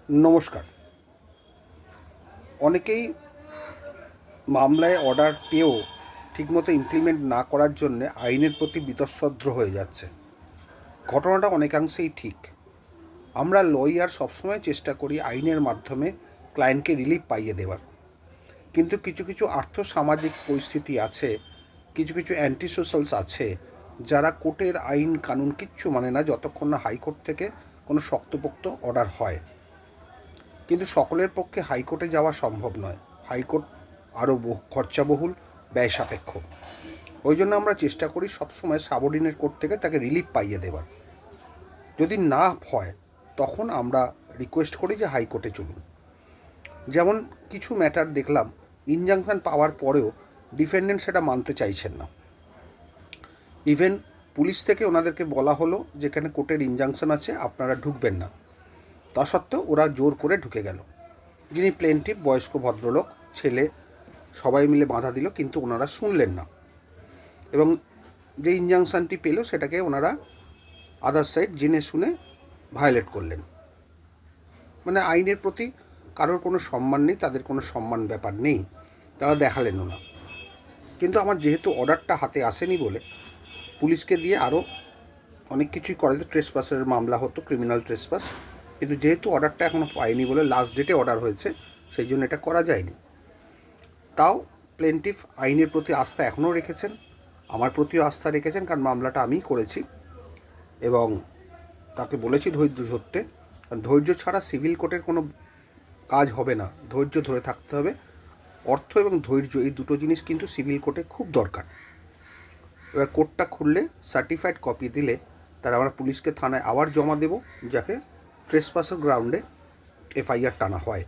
নমস্কার। অনেকেই মামলায় অর্ডার পেয়েও ঠিকমতো ইমপ্লিমেন্ট না করার জন্য আইনের প্রতি বীতশ্রদ্ধ হয়ে যাচ্ছে। ঘটনাটা অনেকাংশেই ঠিক। আমরা লয়ার সবসময় চেষ্টা করি আইনের মাধ্যমে ক্লায়েন্টকে রিলিফ পাইয়ে দেওয়ার, কিন্তু কিছু কিছু আর্থসামাজিক পরিস্থিতি আছে, কিছু কিছু অ্যান্টি সোশ্যালস আছে যারা কোর্টের আইন কানুন কিচ্ছু মানে না যতক্ষণ না হাইকোর্ট থেকে কোনো শক্তপোক্ত অর্ডার হয়। কিন্তু সকলের পক্ষে হাইকোর্টে যাওয়া সম্ভব নয়। হাইকোর্ট আরও খরচাবহুল, ব্যয় সাপেক্ষ। ওই জন্য আমরা চেষ্টা করি সবসময় সাবঅর্ডিনেট কোর্ট থেকে তাকে রিলিফ পাইয়ে দেওয়ার। যদি না হয় তখন আমরা রিকোয়েস্ট করি যে হাইকোর্টে চলুন। যেমন কিছু ম্যাটার দেখলাম ইনজাংশন পাওয়ার পরেও ডিফেন্ডেন্ট সেটা মানতে চাইছেন না। ইভেন পুলিশ থেকে ওনাদেরকে বলা হলো যেখানে কোর্টের ইনজাংশন আছে আপনারা ঢুকবেন না, তা সত্ত্বেও ওরা জোর করে ঢুকে গেল। যিনি প্লেন্টিভ বয়স্ক ভদ্রলোক, ছেলে, সবাই মিলে বাধা দিল, কিন্তু ওনারা শুনলেন না এবং যে ইনজাংশনটি পেল সেটাকে ওনারা আদার সাইড জেনে শুনে ভায়োলেট করলেন। মানে আইনের প্রতি কারোর কোনো সম্মান নেই, তাদের কোনো সম্মান ব্যাপার নেই, তারা দেখালেনও না। কিন্তু আমার যেহেতু অর্ডারটা হাতে আসেনি বলে পুলিশকে দিয়ে আরও অনেক কিছুই করে, ট্রেসপাসের মামলা হতো, ক্রিমিনাল ট্রেসপাস, কিন্তু যেহেতু অর্ডারটা এখনও পাইনি বলে লাস্ট ডেটে অর্ডার হয়েছে, সেই জন্য এটা করা যায়নি। তাও প্লেন্টিফ আইনের প্রতি আস্থা এখনও রেখেছেন, আমার প্রতিও আস্থা রেখেছেন, কারণ মামলাটা আমিই করেছি এবং তাকে বলেছি ধৈর্য ধরতে। কারণ ধৈর্য ছাড়া সিভিল কোর্টের কোনো কাজ হবে না, ধৈর্য ধরে থাকতে হবে। অর্থ এবং ধৈর্য এই দুটো জিনিস কিন্তু সিভিল কোর্টে খুব দরকার। এবার কোর্টটা খুললে সার্টিফাইড কপি দিলে তারা আমরা পুলিশকে থানায় আবার জমা দেব, যাকে ট্রেসপাসের গ্রাউন্ডে এফআইআর টানা হয়।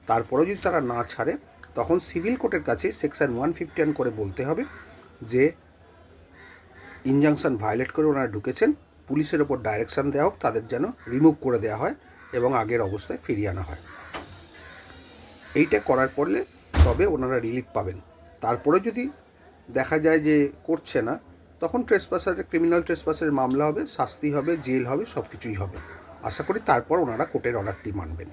তারপরেও যদি তারা না ছাড়ে তখন সিভিল কোর্টের কাছে সেকশন 151 করে বলতে হবে যে ইনজাংশন ভায়োলেট করে ওনারা ঢুকেছেন, পুলিশের ওপর ডাইরেকশান দেওয়া হোক তাদের যেন রিমুভ করে দেওয়া হয় এবং আগের অবস্থায় ফিরিয়ে আনা হয়। এইটা করার পরে তবে ওনারা রিলিফ পাবেন। তারপরে যদি দেখা যায় যে করছে না, তখন ক্রিমিনাল ট্রেসপাসের মামলা হবে, শাস্তি হবে, জেল হবে, সব কিছুই হবে। আশা করি তারপর ওনারা কোর্টের অর্ডারটি মানবেন।